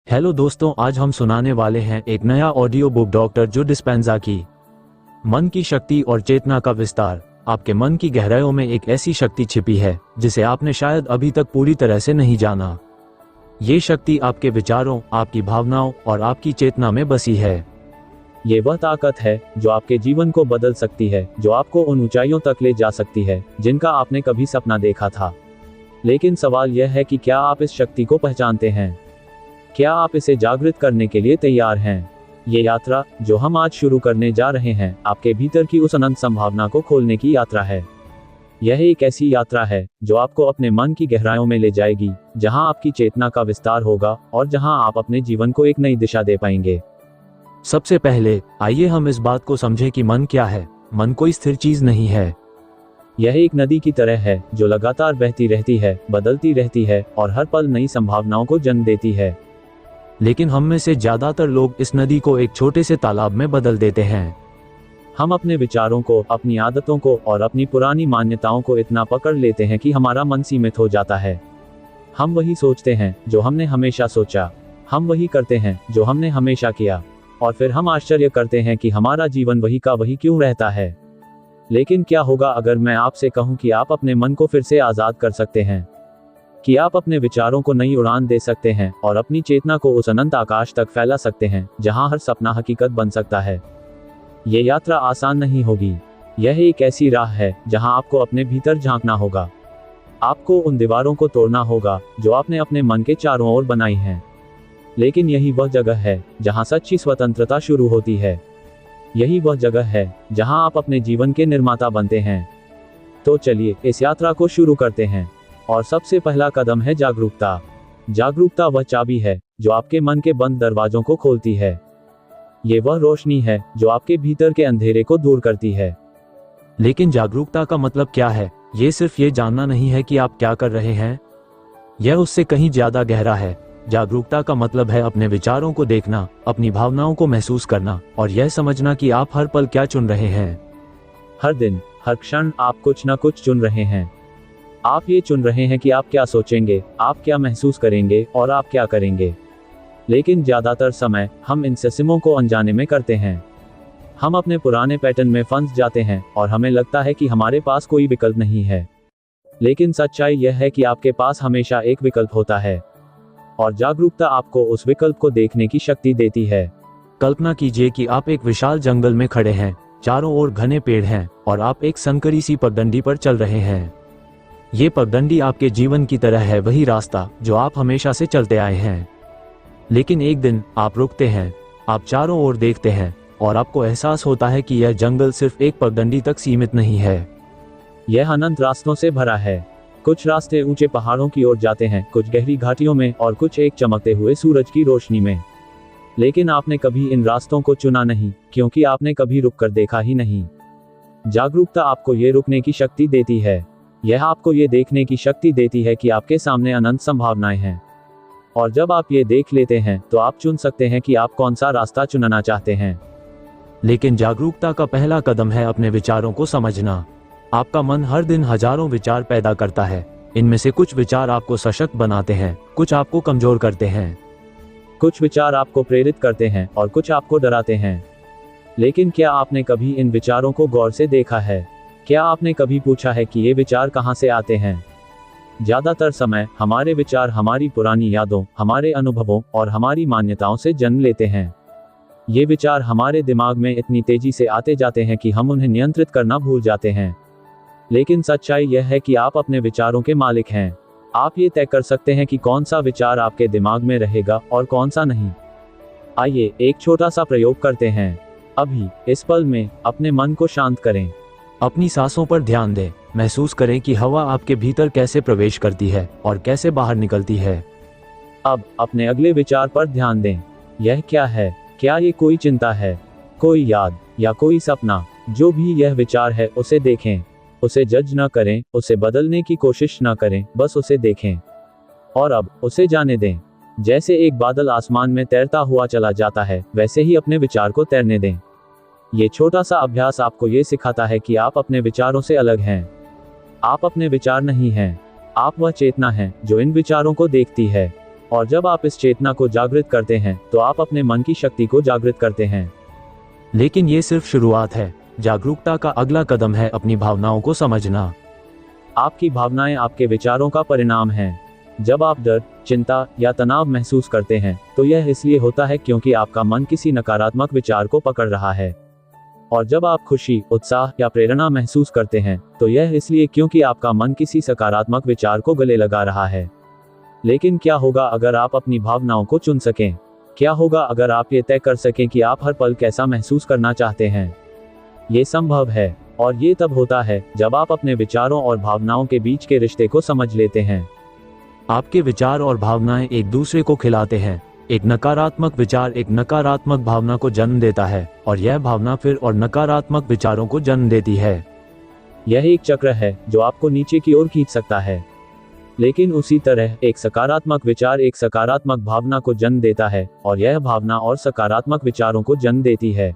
Hello दोस्तों, आज हम सुनाने वाले हैं एक नया ऑडियो बुक डॉक्टर जो डिस्पेंजा की मन की शक्ति और चेतना का विस्तार। आपके मन की गहराइयों में एक ऐसी शक्ति छिपी है जिसे आपने शायद अभी तक पूरी तरह से नहीं जाना। ये शक्ति आपके विचारों, आपकी भावनाओं और आपकी चेतना में बसी है। ये वह ताकत है जो आपके जीवन को बदल सकती है, जो आपको उन ऊंचाइयों तक ले जा सकती है जिनका आपने कभी सपना देखा था। लेकिन सवाल यह है कि क्या आप इस शक्ति को पहचानते हैं? क्या आप इसे जागृत करने के लिए तैयार हैं? ये यात्रा जो हम आज शुरू करने जा रहे हैं, आपके भीतर की उस अनंत संभावना को खोलने की यात्रा है। यह एक ऐसी यात्रा है जो आपको अपने मन की गहराइयों में ले जाएगी, जहां आपकी चेतना का विस्तार होगा और जहां आप अपने जीवन को एक नई दिशा दे पाएंगे। सबसे पहले आइए हम इस बात को समझें कि मन क्या है। मन कोई स्थिर चीज नहीं है। यह एक नदी की तरह है जो लगातार बहती रहती है, बदलती रहती है और हर पल नई संभावनाओं को जन्म देती है। लेकिन हम में से ज्यादातर लोग इस नदी को एक छोटे से तालाब में बदल देते हैं। हम अपने विचारों को, अपनी आदतों को और अपनी पुरानी मान्यताओं को इतना पकड़ लेते हैं कि हमारा मन सीमित हो जाता है। हम वही सोचते हैं जो हमने हमेशा सोचा, हम वही करते हैं जो हमने हमेशा किया, और फिर हम आश्चर्य करते हैं कि हमारा जीवन वही का वही क्यों रहता है। लेकिन क्या होगा अगर मैं आपसे कहूं कि आप अपने मन को फिर से आजाद कर सकते हैं, कि आप अपने विचारों को नई उड़ान दे सकते हैं और अपनी चेतना को उस अनंत आकाश तक फैला सकते हैं जहां हर सपना हकीकत बन सकता है। ये यात्रा आसान नहीं होगी। यह एक ऐसी राह है जहां आपको अपने भीतर झांकना होगा। आपको उन दीवारों को तोड़ना होगा जो आपने अपने मन के चारों ओर बनाई हैं। लेकिन यही वह जगह है जहां सच्ची स्वतंत्रता शुरू होती है। यही वह जगह है जहां आप अपने जीवन के निर्माता बनते हैं। तो चलिए इस यात्रा को शुरू करते हैं। और सबसे पहला कदम है जागरूकता। जागरूकता वह चाबी है जो आपके मन के बंद दरवाजों को खोलती है। ये वह रोशनी है जो आपके भीतर के अंधेरे को दूर करती है। लेकिन जागरूकता का मतलब क्या है? ये सिर्फ ये जानना नहीं है कि आप क्या कर रहे हैं। यह उससे कहीं ज्यादा गहरा है। जागरूकता का मतलब है अपने विचारों को देखना, अपनी भावनाओं को महसूस करना और यह समझना कि आप हर पल क्या चुन रहे हैं। हर दिन, हर क्षण आप कुछ न कुछ चुन रहे हैं। आप ये चुन रहे हैं कि आप क्या सोचेंगे, आप क्या महसूस करेंगे और आप क्या करेंगे। लेकिन ज्यादातर समय हम इन सिस्टमों को अनजाने में करते हैं। हम अपने पुराने पैटर्न में फंस जाते हैं और हमें लगता है कि हमारे पास कोई विकल्प नहीं है। लेकिन सच्चाई यह है कि आपके पास हमेशा एक विकल्प होता है, और जागरूकता आपको उस विकल्प को देखने की शक्ति देती है। कल्पना कीजिए कि आप एक विशाल जंगल में खड़े हैं, चारों ओर घने पेड़ हैं और आप एक संकरी सी पगडंडी पर चल रहे हैं। ये पगडंडी आपके जीवन की तरह है, वही रास्ता जो आप हमेशा से चलते आए हैं। लेकिन एक दिन आप रुकते हैं, आप चारों ओर देखते हैं और आपको एहसास होता है कि यह जंगल सिर्फ एक पगडंडी तक सीमित नहीं है। यह अनंत रास्तों से भरा है। कुछ रास्ते ऊंचे पहाड़ों की ओर जाते हैं, कुछ गहरी घाटियों में और कुछ एक चमकते हुए सूरज की रोशनी में। लेकिन आपने कभी इन रास्तों को चुना नहीं, क्योंकि आपने कभी रुककर देखा ही नहीं। जागरूकता आपको ये रुकने की शक्ति देती है। यह आपको ये देखने की शक्ति देती है कि आपके सामने अनंत संभावनाएं हैं। और जब आप ये देख लेते हैं तो आप चुन सकते हैं कि आप कौन सा रास्ता चुनना चाहते हैं। लेकिन जागरूकता का पहला कदम है अपने विचारों को समझना। आपका मन हर दिन हजारों विचार पैदा करता है। इनमें से कुछ विचार आपको सशक्त बनाते हैं, कुछ आपको कमजोर करते हैं। कुछ विचार आपको प्रेरित करते हैं और कुछ आपको डराते हैं। लेकिन क्या आपने कभी इन विचारों को गौर से देखा है? क्या आपने कभी पूछा है कि ये विचार कहाँ से आते हैं? ज्यादातर समय हमारे विचार हमारी पुरानी यादों, हमारे अनुभवों और हमारी मान्यताओं से जन्म लेते हैं। ये विचार हमारे दिमाग में इतनी तेजी से आते जाते हैं कि हम उन्हें नियंत्रित करना भूल जाते हैं। लेकिन सच्चाई यह है कि आप अपने विचारों के मालिक हैं। आप ये तय कर सकते हैं कि कौन सा विचार आपके दिमाग में रहेगा और कौन सा नहीं। आइए एक छोटा सा प्रयोग करते हैं। अभी इस पल में अपने मन को शांत करें। अपनी सांसों पर ध्यान दें। महसूस करें कि हवा आपके भीतर कैसे प्रवेश करती है और कैसे बाहर निकलती है। अब अपने अगले विचार पर ध्यान दें। यह क्या है? क्या ये कोई चिंता है, कोई याद या कोई सपना? जो भी यह विचार है उसे देखें। उसे जज न करें, उसे बदलने की कोशिश न करें, बस उसे देखें। और अब उसे जाने दें। जैसे एक बादल आसमान में तैरता हुआ चला जाता है, वैसे ही अपने विचार को तैरने दें। ये छोटा सा अभ्यास आपको ये सिखाता है कि आप अपने विचारों से अलग हैं। आप अपने विचार नहीं हैं। आप वह चेतना हैं जो इन विचारों को देखती है और जब आप इस चेतना को जागृत करते हैं तो आप अपने मन की शक्ति को जागृत करते हैं। लेकिन ये सिर्फ शुरुआत है। जागरूकता का अगला कदम है अपनी भावनाओं को समझना। आपकी भावनाएं आपके विचारों का परिणाम हैं। जब आप डर, चिंता या तनाव महसूस करते हैं तो यह इसलिए होता है क्योंकि आपका मन किसी नकारात्मक विचार को पकड़ रहा है। और जब आप खुशी, उत्साह या प्रेरणा महसूस करते हैं तो यह इसलिए क्योंकि आपका मन किसी सकारात्मक विचार को गले लगा रहा है। लेकिन क्या होगा अगर आप अपनी भावनाओं को चुन सकें? क्या होगा अगर आप ये तय कर सकें कि आप हर पल कैसा महसूस करना चाहते हैं? ये संभव है, और ये तब होता है जब आप अपने विचारों और भावनाओं के बीच के रिश्ते को समझ लेते हैं। आपके विचार और भावनाएं एक दूसरे को खिलाते हैं। एक नकारात्मक विचार एक नकारात्मक भावना को जन्म देता है और यह भावना फिर और नकारात्मक विचारों को जन्म देती है। यह एक चक्र है जो आपको नीचे की ओर खींच सकता है। लेकिन उसी तरह एक सकारात्मक विचार एक सकारात्मक भावना को जन्म देता है और यह भावना और सकारात्मक विचारों को जन्म देती है।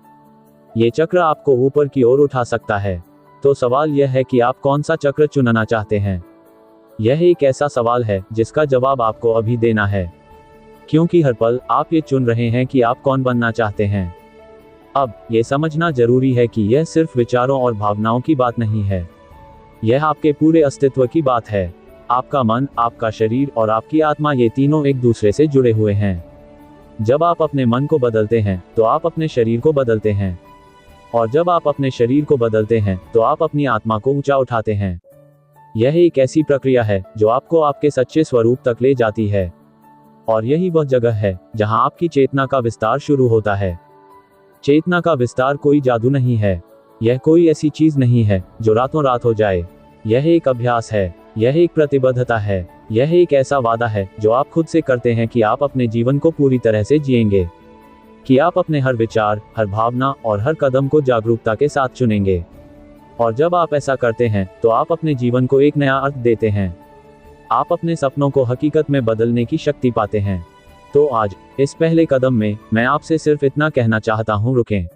ये चक्र आपको ऊपर की ओर उठा सकता है। तो सवाल यह है कि आप कौन सा चक्र चुनना चाहते हैं? यह एक ऐसा सवाल है जिसका जवाब आपको अभी देना है, क्योंकि हर पल आप ये चुन रहे हैं कि आप कौन बनना चाहते हैं। अब ये समझना जरूरी है कि यह सिर्फ विचारों और भावनाओं की बात नहीं है, यह आपके पूरे अस्तित्व की बात है। आपका मन, आपका शरीर और आपकी आत्मा, ये तीनों एक दूसरे से जुड़े हुए हैं। जब आप अपने मन को बदलते हैं तो आप अपने शरीर को बदलते हैं, और जब आप अपने शरीर को बदलते हैं तो आप अपनी आत्मा को ऊंचा उठाते हैं। यह एक ऐसी प्रक्रिया है जो आपको आपके सच्चे स्वरूप तक ले जाती है, और यही वह जगह है जहां आपकी चेतना का विस्तार शुरू होता है। चेतना का विस्तार कोई जादू नहीं है, यह कोई ऐसी चीज नहीं है जो रातों रात हो जाए। यह एक अभ्यास है, यह एक प्रतिबद्धता है, यह एक ऐसा वादा है जो आप खुद से करते हैं कि आप अपने जीवन को पूरी तरह से जिएंगे, कि आप अपने हर विचार, हर भावना और हर कदम को जागरूकता के साथ चुनेंगे। और जब आप ऐसा करते हैं तो आप अपने जीवन को एक नया अर्थ देते हैं। आप अपने सपनों को हकीकत में बदलने की शक्ति पाते हैं। तो आज इस पहले कदम में मैं आपसे सिर्फ इतना कहना चाहता हूं, रुकें,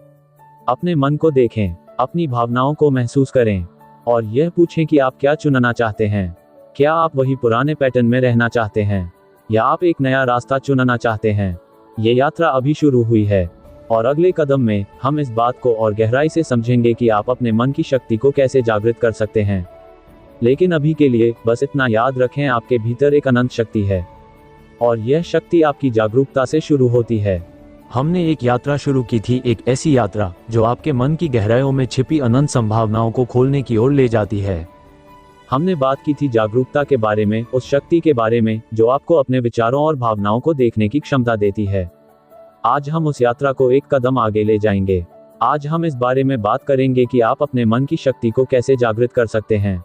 अपने मन को देखें, अपनी भावनाओं को महसूस करें और यह पूछें कि आप क्या चुनना चाहते हैं। क्या आप वही पुराने पैटर्न में रहना चाहते हैं या आप एक नया रास्ता चुनना चाहते हैं? ये यात्रा अभी शुरू हुई है, और अगले कदम में हम इस बात को और गहराई से समझेंगे कि आप अपने मन की शक्ति को कैसे जागृत कर सकते हैं। लेकिन अभी के लिए बस इतना याद रखें, आपके भीतर एक अनंत शक्ति है, और यह शक्ति आपकी जागरूकता से शुरू होती है। हमने एक यात्रा शुरू की थी, एक ऐसी यात्रा जो आपके मन की गहराइयों में छिपी अनंत संभावनाओं को खोलने की ओर ले जाती है। हमने बात की थी जागरूकता के बारे में, उस शक्ति के बारे में जो आपको अपने विचारों और भावनाओं को देखने की क्षमता देती है। आज हम उस यात्रा को एक कदम आगे ले जाएंगे। आज हम इस बारे में बात करेंगे कि आप अपने मन की शक्ति को कैसे जागृत कर सकते हैं।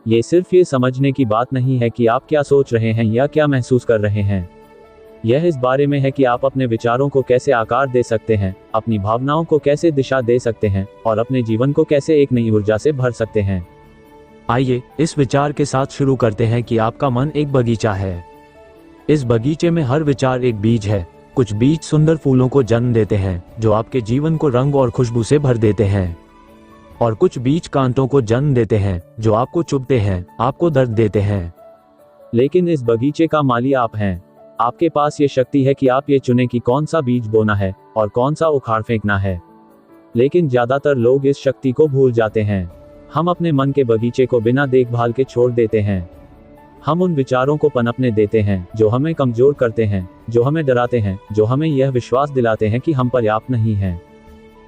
ये सिर्फ ये समझने की बात नहीं है कि आप क्या सोच रहे हैं या क्या महसूस कर रहे हैं। यह इस बारे में है कि आप अपने विचारों को कैसे आकार दे सकते हैं, अपनी भावनाओं को कैसे दिशा दे सकते हैं और अपने जीवन को कैसे एक नई ऊर्जा से भर सकते हैं। आइए इस विचार के साथ शुरू करते हैं कि आपका मन एक बगीचा है। इस बगीचे में हर विचार एक बीज है। कुछ बीज सुंदर फूलों को जन्म देते हैं जो आपके जीवन को रंग और खुशबू से भर देते हैं, और कुछ बीज कांटों को जन्म देते हैं जो आपको चुभते हैं, आपको दर्द देते हैं। लेकिन इस बगीचे का माली आप हैं। आपके पास ये शक्ति है कि आप ये चुनें कि कौन सा बीज बोना है और कौन सा उखाड़ फेंकना है। लेकिन ज्यादातर लोग इस शक्ति को भूल जाते हैं। हम अपने मन के बगीचे को बिना देखभाल के छोड़ देते हैं। हम उन विचारों को पनपने देते हैं जो हमें कमजोर करते हैं, जो हमें डराते हैं, जो हमें यह विश्वास दिलाते हैं कि हम पर्याप्त नहीं हैं।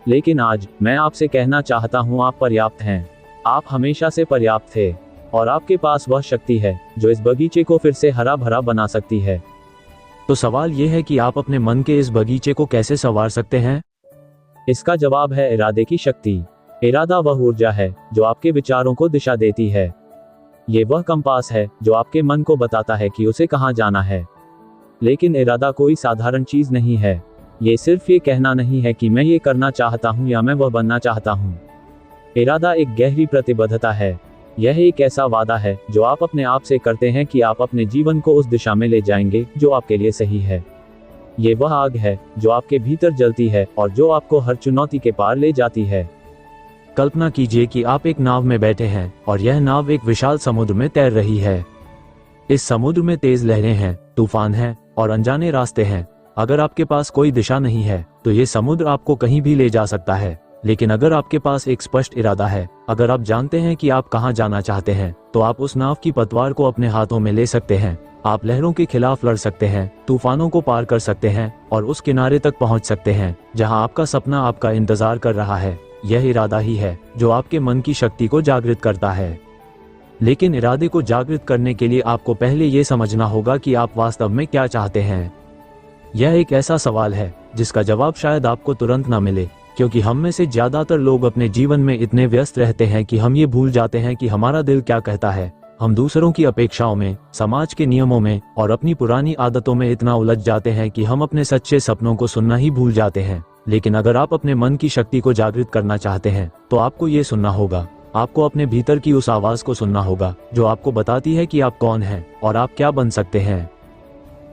लेकिन आज मैं आपसे कहना चाहता हूं, आप पर्याप्त हैं। आप हमेशा से पर्याप्त थे, और आपके पास वह शक्ति है जो इस बगीचे को फिर से हरा भरा बना सकती है। तो सवाल यह है कि आप अपने मन के इस बगीचे को कैसे संवार सकते हैं? इसका जवाब है इरादे की शक्ति। इरादा वह ऊर्जा है जो आपके विचारों को दिशा देती है। ये वह कंपास है जो आपके मन को बताता है कि उसे कहां जाना है। लेकिन इरादा कोई साधारण चीज नहीं है। ये सिर्फ ये कहना नहीं है कि मैं ये करना चाहता हूं या मैं वह बनना चाहता हूं। इरादा एक गहरी प्रतिबद्धता है। यह एक ऐसा वादा है जो आप अपने आप से करते हैं कि आप अपने जीवन को उस दिशा में ले जाएंगे जो आपके लिए सही है। ये वह आग है जो आपके भीतर जलती है और जो आपको हर चुनौती के पार ले जाती है। कल्पना कीजिए कि आप एक नाव में बैठे हैं और यह नाव एक विशाल समुद्र में तैर रही है। इस समुद्र में तेज लहरें हैं, तूफान है, और अनजाने रास्ते हैं। अगर आपके पास कोई दिशा नहीं है तो ये समुद्र आपको कहीं भी ले जा सकता है, लेकिन अगर आपके पास एक स्पष्ट इरादा है, अगर आप जानते हैं कि आप कहां जाना चाहते हैं, तो आप उस नाव की पतवार को अपने हाथों में ले सकते हैं। आप लहरों के खिलाफ लड़ सकते हैं, तूफानों को पार कर सकते हैं और उस किनारे तक पहुंच सकते हैं जहां आपका सपना आपका इंतजार कर रहा है। यह इरादा ही है जो आपके मन की शक्ति को जागृत करता है। लेकिन इरादे को जागृत करने के लिए आपको पहले ये समझना होगा कि आप वास्तव में क्या चाहते हैं। यह एक ऐसा सवाल है जिसका जवाब शायद आपको तुरंत न मिले, क्योंकि हम में से ज्यादातर लोग अपने जीवन में इतने व्यस्त रहते हैं कि हम ये भूल जाते हैं कि हमारा दिल क्या कहता है। हम दूसरों की अपेक्षाओं में, समाज के नियमों में और अपनी पुरानी आदतों में इतना उलझ जाते हैं कि हम अपने सच्चे सपनों को सुनना ही भूल जाते हैं। लेकिन अगर आप अपने मन की शक्ति को जागृत करना चाहते हैं तो आपको ये सुनना होगा। आपको अपने भीतर की उस आवाज को सुनना होगा जो आपको बताती है कि आप कौन हैं और आप क्या बन सकते हैं।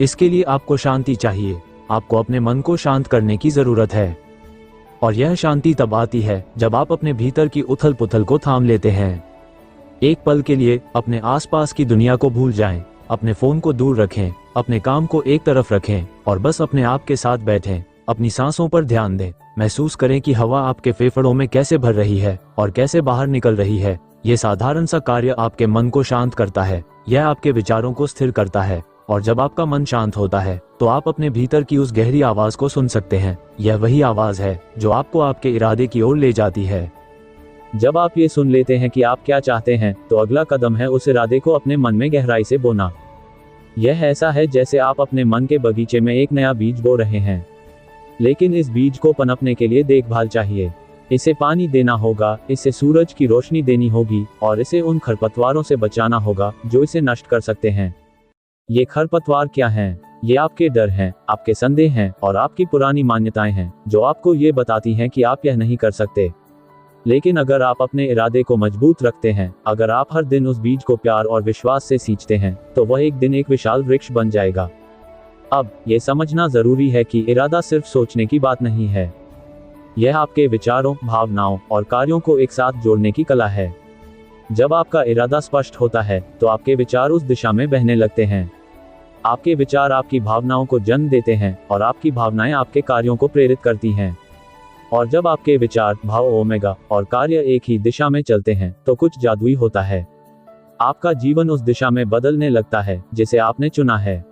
इसके लिए आपको शांति चाहिए। आपको अपने मन को शांत करने की जरूरत है, और यह शांति तब आती है जब आप अपने भीतर की उथल पुथल को थाम लेते हैं। एक पल के लिए अपने आसपास की दुनिया को भूल जाएं, अपने फोन को दूर रखें, अपने काम को एक तरफ रखें और बस अपने आप के साथ बैठें। अपनी सांसों पर ध्यान दें। महसूस करें कि हवा आपके फेफड़ों में कैसे भर रही है और कैसे बाहर निकल रही है। ये साधारण सा कार्य आपके मन को शांत करता है। यह आपके विचारों को स्थिर करता है, और जब आपका मन शांत होता है तो आप अपने भीतर की उस गहरी आवाज को सुन सकते हैं। यह वही आवाज है जो आपको आपके इरादे की ओर ले जाती है। जब आप ये सुन लेते हैं कि आप क्या चाहते हैं, तो अगला कदम है उस इरादे को अपने मन में गहराई से बोना। यह ऐसा है जैसे आप अपने मन के बगीचे में एक नया बीज बो रहे हैं, लेकिन इस बीज को पनपने के लिए देखभाल चाहिए। इसे पानी देना होगा, इसे सूरज की रोशनी देनी होगी और इसे उन खरपतवारों से बचाना होगा जो इसे नष्ट कर सकते हैं। ये खरपतवार क्या हैं? ये आपके डर हैं, आपके संदेह हैं और आपकी पुरानी मान्यताएं हैं जो आपको ये बताती हैं कि आप यह नहीं कर सकते। लेकिन अगर आप अपने इरादे को मजबूत रखते हैं, अगर आप हर दिन उस बीज को प्यार और विश्वास से सींचते हैं, तो वह एक दिन एक विशाल वृक्ष बन जाएगा। अब ये समझना जरूरी है कि इरादा सिर्फ सोचने की बात नहीं है। यह आपके विचारों, भावनाओं और कार्यों को एक साथ जोड़ने की कला है। जब आपका इरादा स्पष्ट होता है तो आपके विचार उस दिशा में बहने लगते हैं। आपके विचार आपकी भावनाओं को जन्म देते हैं और आपकी भावनाएं आपके कार्यों को प्रेरित करती हैं। और जब आपके विचार, भाव, ओमेगा और कार्य एक ही दिशा में चलते हैं तो कुछ जादुई होता है। आपका जीवन उस दिशा में बदलने लगता है जिसे आपने चुना है।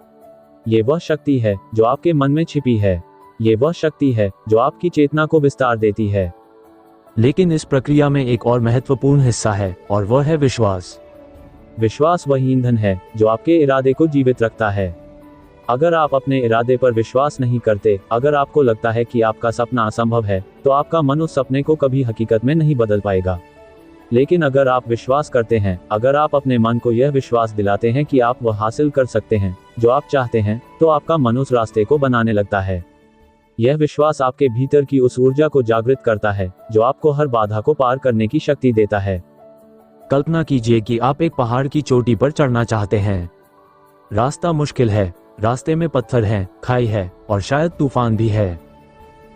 ये वह शक्ति है जो आपके मन में छिपी है। ये वह शक्ति है जो आपकी चेतना को विस्तार देती है। लेकिन इस प्रक्रिया में एक और महत्वपूर्ण हिस्सा है, और वह है विश्वास। विश्वास वही ईंधन है जो आपके इरादे को जीवित रखता है। अगर आप अपने इरादे पर विश्वास नहीं करते, अगर आपको लगता है कि आपका सपना असंभव है, तो आपका मन उस सपने को कभी हकीकत में नहीं बदल पाएगा। लेकिन अगर आप विश्वास करते हैं, अगर आप अपने मन को यह विश्वास दिलाते हैं कि आप वह हासिल कर सकते हैं जो आप चाहते हैं, तो आपका मन उस रास्ते को बनाने लगता है। यह विश्वास आपके भीतर की उस ऊर्जा को जागृत करता है जो आपको हर बाधा को पार करने की शक्ति देता है। कल्पना कीजिए कि आप एक पहाड़ की चोटी पर चढ़ना चाहते हैं। रास्ता मुश्किल है, रास्ते में पत्थर हैं, खाई है और शायद तूफान भी है।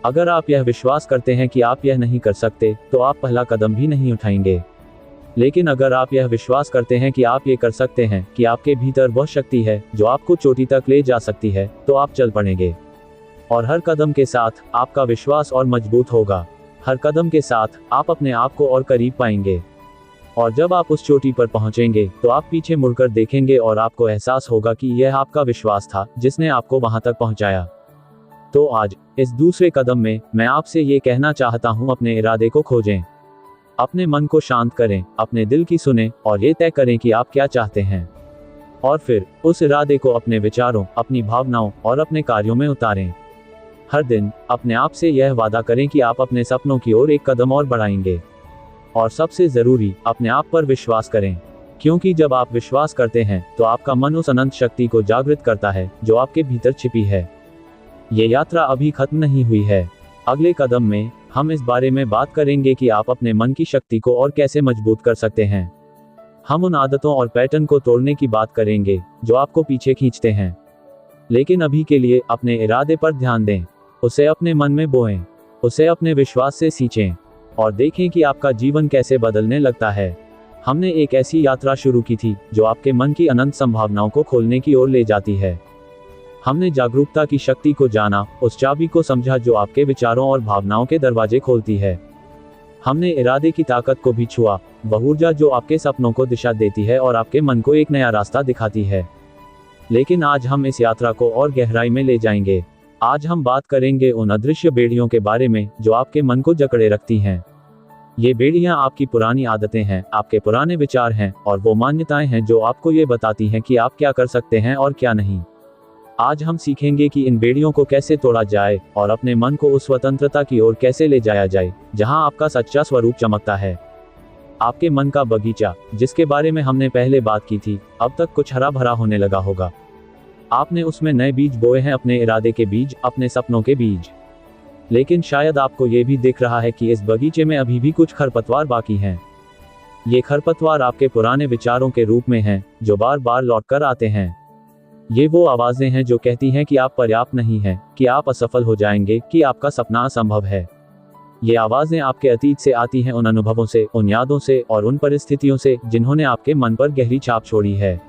अगर आप यह विश्वास करते हैं कि आप यह नहीं कर सकते, तो आप पहला कदम भी नहीं उठाएंगे। लेकिन अगर आप यह विश्वास करते हैं कि आप ये कर सकते हैं, कि आपके भीतर वह शक्ति है जो आपको चोटी तक ले जा सकती है, तो आप चल पड़ेंगे। और हर कदम के साथ आपका विश्वास और मजबूत होगा। हर कदम के साथ आप अपने आप को और करीब पाएंगे। और जब आप उस चोटी पर पहुंचेंगे तो आप पीछे मुड़कर देखेंगे और आपको एहसास होगा कि यह आपका विश्वास था जिसने आपको वहां तक पहुंचाया। तो आज इस दूसरे कदम में मैं आपसे ये कहना चाहता हूं, अपने इरादे को खोजें। अपने मन को शांत करें, अपने दिल की सुनें और ये तय करें कि आप क्या चाहते हैं। और फिर उस इरादे को अपने विचारों, अपनी भावनाओं और अपने कार्यों में उतारें। हर दिन अपने आप से यह वादा करें कि आप अपने सपनों की ओर एक कदम और बढ़ाएंगे। और सबसे जरूरी, अपने आप पर विश्वास करें, क्योंकि जब आप विश्वास करते हैं तो आपका मन उस अनंत शक्ति को जागृत करता है जो आपके भीतर छिपी है। ये यात्रा अभी खत्म नहीं हुई है। अगले कदम में हम इस बारे में बात करेंगे कि आप अपने मन की शक्ति को और कैसे मजबूत कर सकते हैं। हम उन आदतों और पैटर्न को तोड़ने की बात करेंगे जो आपको पीछे खींचते हैं। लेकिन अभी के लिए अपने इरादे पर ध्यान दें, उसे अपने मन में बोएं, उसे अपने विश्वास से सींचें और देखें कि आपका जीवन कैसे बदलने लगता है। हमने एक ऐसी यात्रा शुरू की थी जो आपके मन की अनंत संभावनाओं को खोलने की ओर ले जाती है। हमने जागरूकता की शक्ति को जाना, उस चाबी को समझा जो आपके विचारों और भावनाओं के दरवाजे खोलती है। हमने इरादे की ताकत को भी छुआ, वह ऊर्जा जो आपके सपनों को दिशा देती है और आपके मन को एक नया रास्ता दिखाती है। लेकिन आज हम इस यात्रा को और गहराई में ले जाएंगे। आज हम बात करेंगे उन अदृश्य बेड़ियों के बारे में जो आपके मन को जकड़े रखती हैं। ये बेड़ियां आपकी पुरानी आदतें हैं, आपके पुराने विचार हैं और वो मान्यताएं हैं जो आपको ये बताती हैं कि आप क्या कर सकते हैं और क्या नहीं। आज हम सीखेंगे कि इन बेड़ियों को कैसे तोड़ा जाए और अपने मन को उस स्वतंत्रता की ओर कैसे ले जाया जाए जहां आपका सच्चा स्वरूप चमकता है। आपके मन का बगीचा, जिसके बारे में हमने पहले बात की थी, अब तक कुछ हरा भरा होने लगा होगा। आपने उसमें नए बीज बोए हैं, अपने इरादे के बीज, अपने सपनों के बीज। लेकिन शायद आपको ये भी दिख रहा है कि इस बगीचे में अभी भी कुछ खरपतवार बाकी हैं। ये खरपतवार आपके पुराने विचारों के रूप में हैं, जो बार बार लौट कर आते हैं। ये वो आवाजें हैं जो कहती हैं कि आप पर्याप्त नहीं हैं, कि आप असफल हो जाएंगे, कि आपका सपना असंभव है। ये आवाजें आपके अतीत से आती हैं, उन अनुभवों से, उन यादों से और उन परिस्थितियों से जिन्होंने आपके मन पर गहरी छाप छोड़ी है।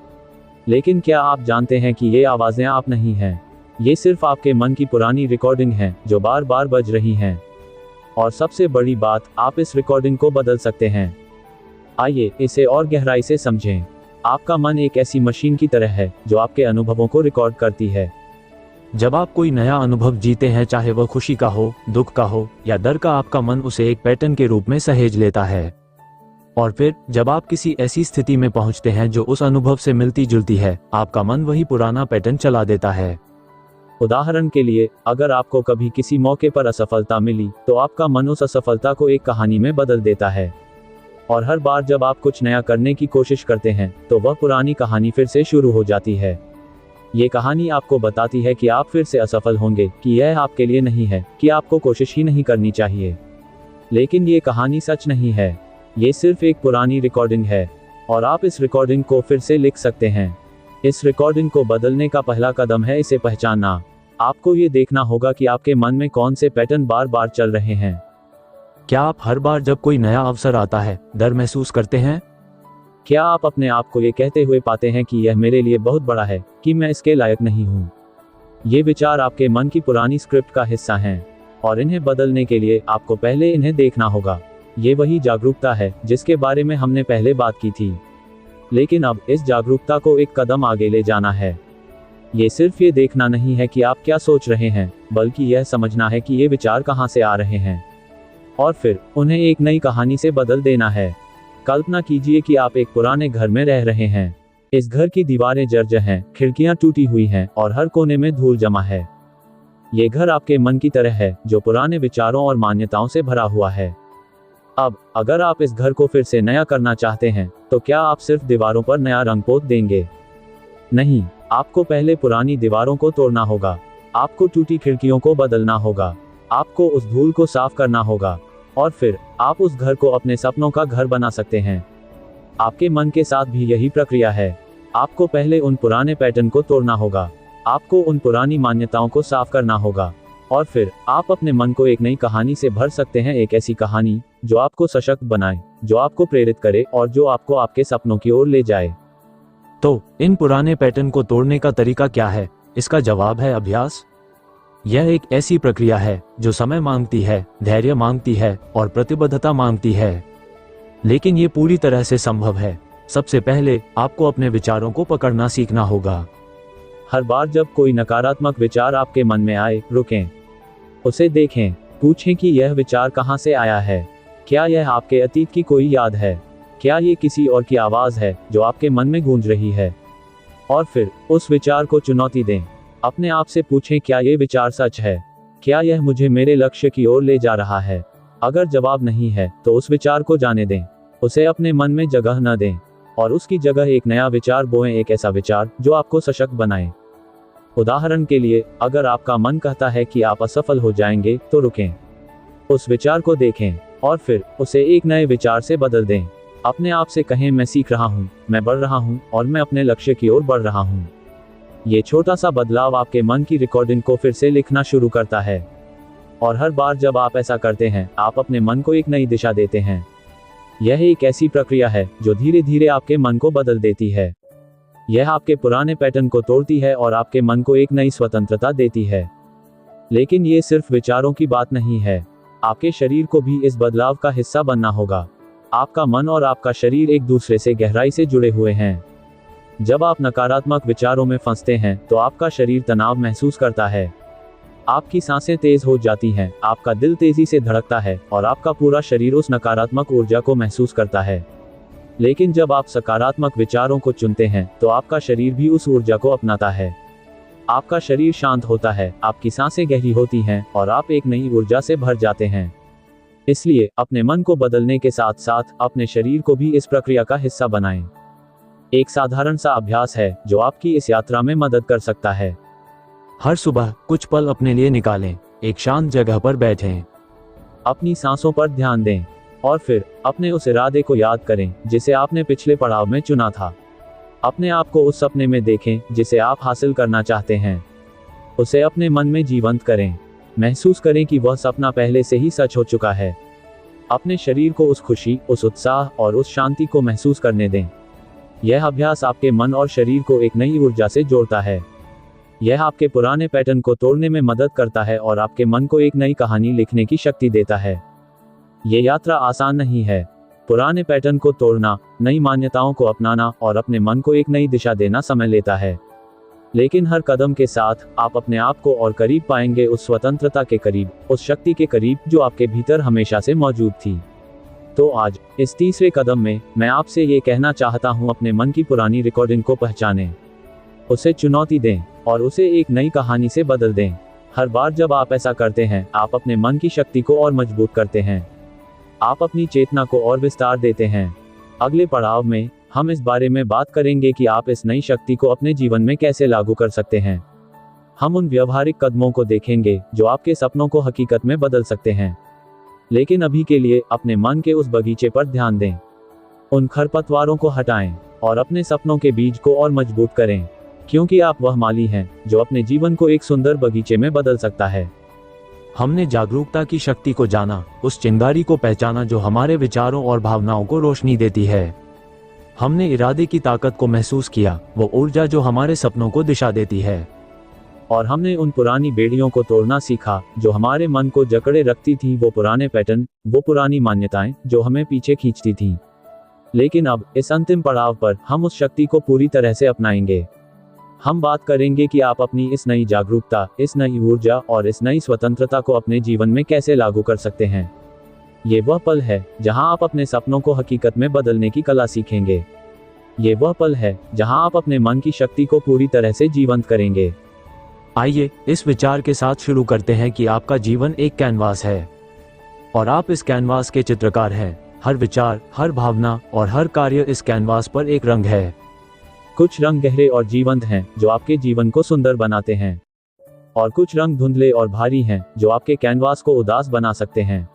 लेकिन क्या आप जानते हैं कि ये आवाजें आप नहीं हैं? ये सिर्फ आपके मन की पुरानी रिकॉर्डिंग है जो बार बार बज रही हैं। और सबसे बड़ी बात, आप इस रिकॉर्डिंग को बदल सकते हैं। आइए इसे और गहराई से समझें। आपका मन एक ऐसी मशीन की तरह है जो आपके अनुभवों को रिकॉर्ड करती है। जब आप कोई नया अनुभव जीते हैं, चाहे वह खुशी का हो, दुख का हो या डर का, आपका मन उसे एक पैटर्न के रूप में सहेज लेता है। और फिर जब आप किसी ऐसी स्थिति में पहुंचते हैं जो उस अनुभव से मिलती जुलती है, आपका मन वही पुराना पैटर्न चला देता है। उदाहरण के लिए, अगर आपको कभी किसी मौके पर असफलता मिली, तो आपका मन उस असफलता को एक कहानी में बदल देता है। और हर बार जब आप कुछ नया करने की कोशिश करते हैं, तो वह पुरानी कहानी फिर से शुरू हो जाती है। ये कहानी आपको बताती है कि आप फिर से असफल होंगे, कि यह आपके लिए नहीं है, कि आपको कोशिश ही नहीं करनी चाहिए। लेकिन ये कहानी सच नहीं है। ये सिर्फ एक पुरानी रिकॉर्डिंग है और आप इस रिकॉर्डिंग को फिर से लिख सकते हैं। इस रिकॉर्डिंग को बदलने का पहला कदम है इसे पहचानना। आपको ये देखना होगा कि आपके मन में कौन से पैटर्न बार बार चल रहे हैं। क्या आप हर बार जब कोई नया अवसर आता है, डर महसूस करते हैं? क्या आप अपने आप को ये कहते हुए पाते हैं कि यह मेरे लिए बहुत बड़ा है, कि मैं इसके लायक नहीं हूँ? ये विचार आपके मन की पुरानी स्क्रिप्ट का हिस्सा हैं और इन्हें बदलने के लिए आपको पहले इन्हें देखना होगा। ये वही जागरूकता है जिसके बारे में हमने पहले बात की थी। लेकिन अब इस जागरूकता को एक कदम आगे ले जाना है। ये सिर्फ ये देखना नहीं है कि आप क्या सोच रहे हैं, बल्कि यह समझना है कि ये विचार कहाँ से आ रहे हैं और फिर उन्हें एक नई कहानी से बदल देना है। कल्पना कीजिए कि आप एक पुराने घर में रह रहे हैं। इस घर की दीवारें जर्जर हैं, खिड़कियां टूटी हुई हैं और हर कोने में धूल जमा है। ये घर आपके मन की तरह है जो पुराने विचारों और मान्यताओं से भरा हुआ है। अब अगर आप इस घर को फिर से नया करना चाहते हैं, तो क्या आप सिर्फ दीवारों पर नया रंग पोत देंगे? नहीं, आपको पहले पुरानी दीवारों को तोड़ना होगा। आपको टूटी खिड़कियों को बदलना होगा। आपको उस धूल को साफ करना होगा और फिर आप उस घर को अपने सपनों का घर बना सकते हैं। आपके मन के साथ भी यही प्रक्रिया है। आपको पहले उन पुराने पैटर्न को तोड़ना होगा। आपको उन पुरानी मान्यताओं को साफ करना होगा और फिर आप अपने मन को एक नई कहानी से भर सकते हैं। एक ऐसी कहानी जो आपको सशक्त बनाए, जो आपको प्रेरित करे और जो आपको आपके सपनों की ओर ले जाए। तो इन पुराने पैटर्न को तोड़ने का तरीका क्या है? इसका जवाब है अभ्यास। यह एक ऐसी प्रक्रिया है जो समय मांगती है, धैर्य मांगती है और प्रतिबद्धता मांगती है, लेकिन ये पूरी तरह से संभव है। सबसे पहले आपको अपने विचारों को पकड़ना सीखना होगा। हर बार जब कोई नकारात्मक विचार आपके मन में आए, रुकें, उसे देखें, पूछें कि यह विचार कहाँ से आया है। क्या यह आपके अतीत की कोई याद है? क्या ये किसी और की आवाज़ है जो आपके मन में गूंज रही है? और फिर उस विचार को चुनौती दें। अपने आप से पूछें, क्या ये विचार सच है? क्या यह मुझे मेरे लक्ष्य की ओर ले जा रहा है? अगर जवाब नहीं है, तो उस विचार को जाने दें, उसे अपने मन में जगह न दें और उसकी जगह एक नया विचार बोएं, एक ऐसा विचार जो आपको सशक्त बनाए। उदाहरण के लिए, अगर आपका मन कहता है कि आप असफल हो जाएंगे, तो रुकें, उस विचार को देखें और फिर उसे एक नए विचार से बदल दें। अपने आप से कहें, मैं सीख रहा हूँ, मैं बढ़ रहा हूँ और मैं अपने लक्ष्य की ओर बढ़ रहा हूँ। ये छोटा सा बदलाव आपके मन की रिकॉर्डिंग को फिर से लिखना शुरू करता है और हर बार जब आप ऐसा करते हैं, आप अपने मन को एक नई दिशा देते हैं। यह एक ऐसी प्रक्रिया है जो धीरे धीरे आपके मन को बदल देती है। यह आपके पुराने पैटर्न को तोड़ती है और आपके मन को एक नई स्वतंत्रता देती है। लेकिन ये सिर्फ विचारों की बात नहीं है, आपके शरीर को भी इस बदलाव का हिस्सा बनना होगा। आपका मन और आपका शरीर एक दूसरे से गहराई से जुड़े हुए हैं। जब आप नकारात्मक विचारों में फंसते हैं तो आपका शरीर तनाव महसूस करता है, आपकी सांसें तेज हो जाती हैं, आपका दिल तेजी से धड़कता है और आपका पूरा शरीर उस नकारात्मक ऊर्जा को महसूस करता है। लेकिन जब आप सकारात्मक विचारों को चुनते हैं तो आपका शरीर भी उस ऊर्जा को अपनाता है। आपका शरीर शांत होता है, आपकी सांसें गहरी होती हैं और आप एक नई ऊर्जा से भर जाते हैं। इसलिए अपने मन को बदलने के साथ साथ अपने शरीर को भी इस प्रक्रिया का हिस्सा बनाएं। एक साधारण सा अभ्यास है जो आपकी इस यात्रा में मदद कर सकता है। हर सुबह कुछ पल अपने लिए निकालें, एक शांत जगह पर बैठें, अपनी सांसों पर ध्यान दें और फिर अपने उस इरादे को याद करें जिसे आपने पिछले पड़ाव में चुना था। अपने आप को उस सपने में देखें जिसे आप हासिल करना चाहते हैं। उसे अपने मन में जीवंत करें, महसूस करें कि वह सपना पहले से ही सच हो चुका है। अपने शरीर को उस खुशी, उस उत्साह और उस शांति को महसूस करने दें। यह अभ्यास आपके मन और शरीर को एक नई ऊर्जा से जोड़ता है। यह आपके पुराने पैटर्न को तोड़ने में मदद करता है और आपके मन को एक नई कहानी लिखने की शक्ति देता है। ये यात्रा आसान नहीं है। पुराने पैटर्न को तोड़ना, नई मान्यताओं को अपनाना और अपने मन को एक नई दिशा देना समय लेता है। लेकिन हर कदम के साथ आप अपने आप को और करीब पाएंगे, उस स्वतंत्रता के करीब, उस शक्ति के करीब जो आपके भीतर हमेशा से मौजूद थी। तो आज इस तीसरे कदम में मैं आपसे ये कहना चाहता हूँ, अपने मन की पुरानी रिकॉर्डिंग को पहचानें, उसे चुनौती दें और उसे एक नई कहानी से बदल दें। हर बार जब आप ऐसा करते हैं, आप अपने मन की शक्ति को और मजबूत करते हैं। आप अपनी चेतना को और विस्तार देते हैं। अगले पड़ाव में हम इस बारे में बात करेंगे कि आप इस नई शक्ति को अपने जीवन में कैसे लागू कर सकते हैं। हम उन व्यवहारिक कदमों को देखेंगे जो आपके सपनों को हकीकत में बदल सकते हैं। लेकिन अभी के लिए अपने मन के उस बगीचे पर ध्यान दें। उन खरपतवारों को हटाएं और अपने सपनों के बीज को और मजबूत करें, क्योंकि आप वह माली हैं जो अपने जीवन को एक सुंदर बगीचे में बदल सकता है। हमने जागरूकता की शक्ति को जाना, उस चिंगारी को पहचाना जो हमारे विचारों और भावनाओं को रोशनी देती है। हमने इरादे की ताकत को महसूस किया, वो ऊर्जा जो हमारे सपनों को दिशा देती है। और हमने उन पुरानी बेड़ियों को तोड़ना सीखा जो हमारे मन को जकड़े रखती थी, वो पुराने पैटर्न, वो पुरानी मान्यताएं जो हमें पीछे खींचती थीं। लेकिन अब इस अंतिम पड़ाव पर हम उस शक्ति को पूरी तरह से अपनाएंगे। हम बात करेंगे कि आप अपनी इस नई जागरूकता, इस नई ऊर्जा और इस नई स्वतंत्रता को अपने जीवन में कैसे लागू कर सकते हैं। ये वह पल है जहां आप अपने सपनों को हकीकत में बदलने की कला सीखेंगे। ये वह पल है जहां आप अपने मन की शक्ति को पूरी तरह से जीवंत करेंगे। आइए इस विचार के साथ शुरू करते हैं कि आपका जीवन एक कैनवास है और आप इस कैनवास के चित्रकार हैं। हर विचार, हर भावना और हर कार्य इस कैनवास पर एक रंग है। कुछ रंग गहरे और जीवंत हैं जो आपके जीवन को सुंदर बनाते हैं, और कुछ रंग धुंधले और भारी हैं जो आपके कैनवास को उदास बना सकते हैं।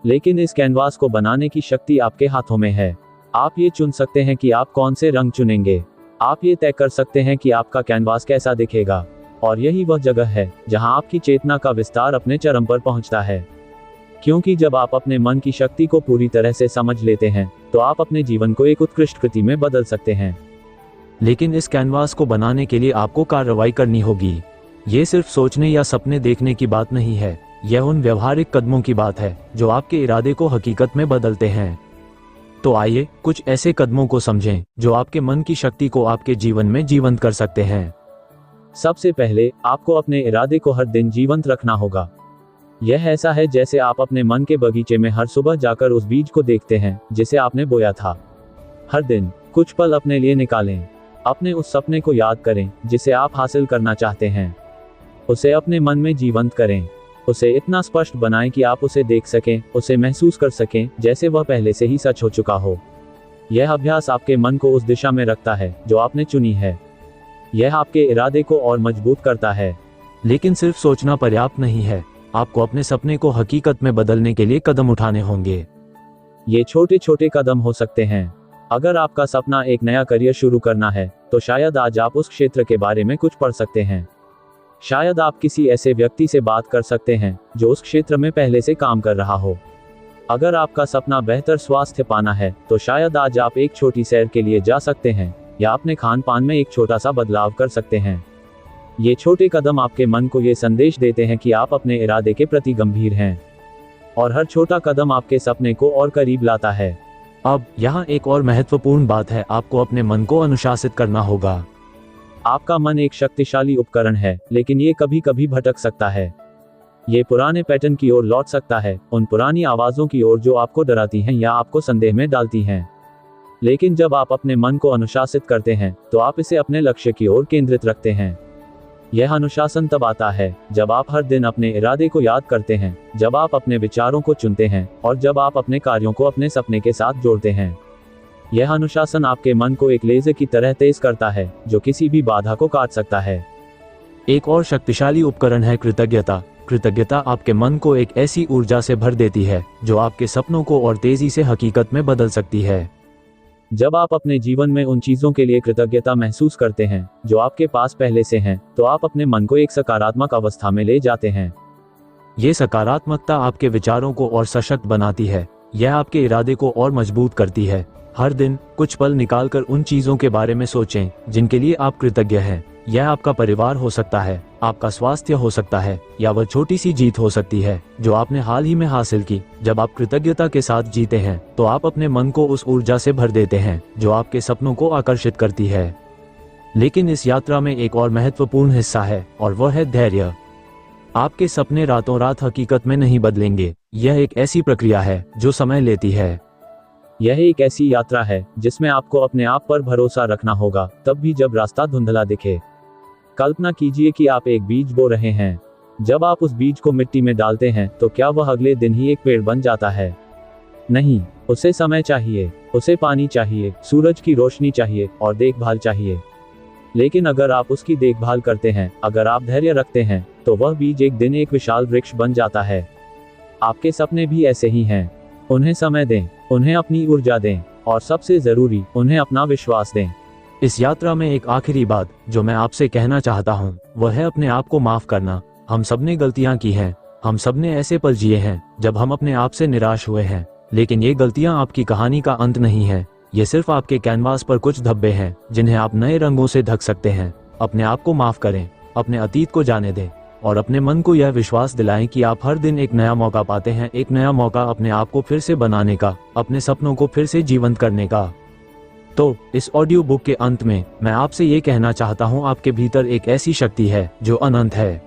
लेकिन इस कैनवास को बनाने की शक्ति आपके हाथों में है। आप ये चुन सकते हैं कि आप कौन से रंग चुनेंगे। आप ये तय कर सकते हैं कि आपका कैनवास कैसा दिखेगा। और यही वह जगह है जहां आपकी चेतना का विस्तार अपने चरम पर पहुंचता है। क्योंकि जब आप अपने मन की शक्ति को पूरी तरह से समझ लेते हैं तो आप अपने जीवन को एक उत्कृष्ट कृति में बदल सकते हैं। लेकिन इस कैनवास को बनाने के लिए आपको कार्रवाई करनी होगी। ये सिर्फ सोचने या सपने देखने की बात नहीं है, यह उन व्यवहारिक कदमों की बात है जो आपके इरादे को हकीकत में बदलते हैं। तो आइए कुछ ऐसे कदमों को समझें जो आपके मन की शक्ति को आपके जीवन में जीवंत कर सकते हैं। सबसे पहले आपको अपने इरादे को हर दिन जीवंत रखना होगा। यह ऐसा है जैसे आप अपने मन के बगीचे में हर सुबह जाकर उस बीज को देखते हैं जिसे आपने बोया था। हर दिन कुछ पल अपने लिए निकालें। अपने उस सपने को याद करें जिसे आप हासिल करना चाहते हैं। उसे अपने मन में जीवंत करें। उसे इतना स्पष्ट बनाएं कि आप उसे देख सकें, उसे महसूस कर सकें जैसे वह पहले से ही सच हो चुका हो। यह अभ्यास आपके मन को उस दिशा में रखता है जो आपने चुनी है। यह आपके इरादे को और मजबूत करता है। लेकिन सिर्फ सोचना पर्याप्त नहीं है, आपको अपने सपने को हकीकत में बदलने के लिए कदम उठाने होंगे। ये छोटे छोटे कदम हो सकते हैं। अगर आपका सपना एक नया करियर शुरू करना है तो शायद आज आप उस क्षेत्र के बारे में कुछ पढ़ सकते हैं। शायद आप किसी ऐसे व्यक्ति से बात कर सकते हैं जो उस क्षेत्र में पहले से काम कर रहा हो। अगर आपका सपना बेहतर स्वास्थ्य पाना है तो शायद आज आप एक छोटी सैर के लिए जा सकते हैं या अपने खान पान में एक छोटा सा बदलाव कर सकते हैं। ये छोटे कदम आपके मन को ये संदेश देते हैं कि आप अपने इरादे के प्रति गंभीर हैं, और हर छोटा कदम आपके सपने को और करीब लाता है। अब यहाँ एक और महत्वपूर्ण बात है, आपको अपने मन को अनुशासित करना होगा। आपका मन एक शक्तिशाली उपकरण है, लेकिन ये कभी कभी भटक सकता है। ये पुराने पैटर्न की ओर लौट सकता है, उन पुरानी आवाज़ों की ओर जो आपको डराती हैं या आपको संदेह में डालती हैं। लेकिन जब आप अपने मन को अनुशासित करते हैं, तो आप इसे अपने लक्ष्य की ओर केंद्रित रखते हैं। यह अनुशासन तब आता है जब आप हर दिन अपने इरादे को याद करते हैं, जब आप अपने विचारों को चुनते हैं, और जब आप अपने कार्यों को अपने सपने के साथ जोड़ते हैं। यह अनुशासन आपके मन को एक लेज़र की तरह तेज करता है, जो किसी भी बाधा को काट सकता है। एक और शक्तिशाली उपकरण है कृतज्ञता। कृतज्ञता आपके मन को एक ऐसी ऊर्जा से भर देती है जो आपके सपनों को और तेजी से हकीकत में बदल सकती है। जब आप अपने जीवन में उन चीजों के लिए कृतज्ञता महसूस करते हैं जो आपके पास पहले से हैं, तो आप अपने मन को एक सकारात्मक अवस्था में ले जाते हैं। ये सकारात्मकता आपके विचारों को और सशक्त बनाती है। यह आपके इरादे को और मजबूत करती है। हर दिन कुछ पल निकालकर उन चीजों के बारे में सोचें जिनके लिए आप कृतज्ञ हैं। यह आपका परिवार हो सकता है, आपका स्वास्थ्य हो सकता है, या वह छोटी सी जीत हो सकती है जो आपने हाल ही में हासिल की। जब आप कृतज्ञता के साथ जीते हैं, तो आप अपने मन को उस ऊर्जा से भर देते हैं जो आपके सपनों को आकर्षित करती है। लेकिन इस यात्रा में एक और महत्वपूर्ण हिस्सा है, और वह है धैर्य। आपके सपने रातों रात हकीकत में नहीं बदलेंगे। यह एक ऐसी प्रक्रिया है जो समय लेती है। यह एक ऐसी यात्रा है जिसमें आपको अपने आप पर भरोसा रखना होगा, तब भी जब रास्ता धुंधला दिखे। कल्पना कीजिए कि आप एक बीज बो रहे हैं। जब आप उस बीज को मिट्टी में डालते हैं, तो क्या वह अगले दिन ही एक पेड़ बन जाता है? नहीं, उसे समय चाहिए, उसे पानी चाहिए, सूरज की रोशनी चाहिए, और देखभाल चाहिए। लेकिन अगर आप उसकी देखभाल करते हैं, अगर आप धैर्य रखते हैं, तो वह बीज एक दिन एक विशाल वृक्ष बन जाता है। आपके सपने भी ऐसे ही हैं। उन्हें समय दें, उन्हें अपनी ऊर्जा दें, और सबसे जरूरी, उन्हें अपना विश्वास दें। इस यात्रा में एक आखिरी बात जो मैं आपसे कहना चाहता हूँ, वह है अपने आप को माफ करना। हम सबने गलतियाँ की हैं। हम सबने ऐसे पल जिए हैं जब हम अपने आप से निराश हुए हैं। लेकिन ये गलतियाँ आपकी कहानी का अंत नहीं है। ये सिर्फ आपके कैनवास पर कुछ धब्बे हैं जिन्हें आप नए रंगों से ढक सकते हैं। अपने आप को माफ करें, अपने अतीत को जाने दें, और अपने मन को यह विश्वास दिलाएं कि आप हर दिन एक नया मौका पाते हैं, एक नया मौका अपने आप को फिर से बनाने का, अपने सपनों को फिर से जीवंत करने का। तो इस ऑडियो बुक के अंत में मैं आपसे ये कहना चाहता हूँ, आपके भीतर एक ऐसी शक्ति है जो अनंत है।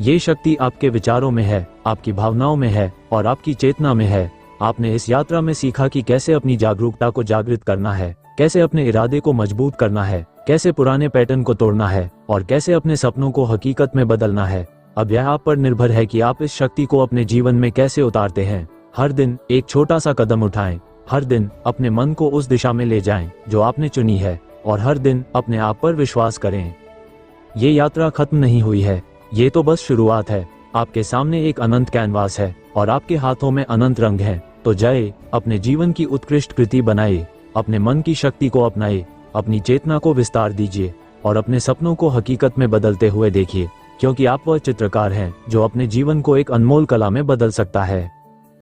ये शक्ति आपके विचारों में है, आपकी भावनाओं में है, और आपकी चेतना में है। आपने इस यात्रा में सीखा कि कैसे अपनी जागरूकता को जागृत करना है, कैसे अपने इरादे को मजबूत करना है, कैसे पुराने पैटर्न को तोड़ना है, और कैसे अपने सपनों को हकीकत में बदलना है। अब यह आप पर निर्भर है कि आप इस शक्ति को अपने जीवन में कैसे उतारते हैं। हर दिन एक छोटा सा कदम उठाएं, हर दिन अपने मन को उस दिशा में ले जाएं जो आपने चुनी है, और हर दिन अपने आप पर विश्वास करें। ये यात्रा खत्म नहीं हुई है, ये तो बस शुरुआत है। आपके सामने एक अनंत कैनवास है, और आपके हाथों में अनंत रंग हैं। तो जाइए, अपने जीवन की उत्कृष्ट कृति बनाइए, अपने मन की शक्ति को अपनाइए, अपनी चेतना को विस्तार दीजिए, और अपने सपनों को हकीकत में बदलते हुए देखिए, क्योंकि आप वह चित्रकार हैं जो अपने जीवन को एक अनमोल कला में बदल सकता है।